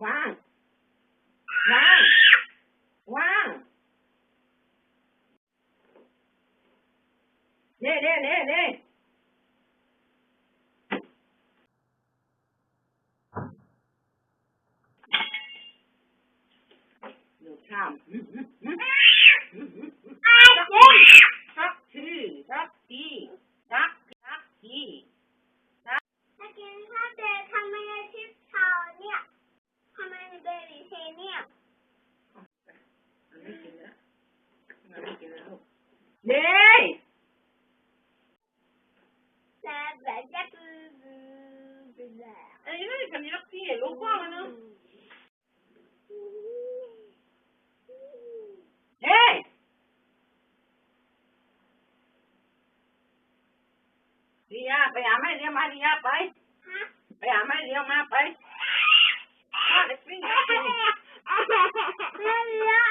วางวางวางเน่เน่เน่เน่เดี๋ยวข้ามสักทีสักทีสักทีถ้ากินข้าวเดย์ทำไมชิปเทาเนี่ยทำไมเบบี้เทเนี่ยไม่กินแล้วไม่กินแล้วเด้แบบจะอันนี้ไม่ทำนี้หรอกพี่ลูกกว้างแล้วเนาะเฮ้ยดิยาไปหาแม่เลี้ยงมาดิยาไปไปหาแม่เลี้ยงมาไปมาเด็กปิ้ง แม่เลี้ยง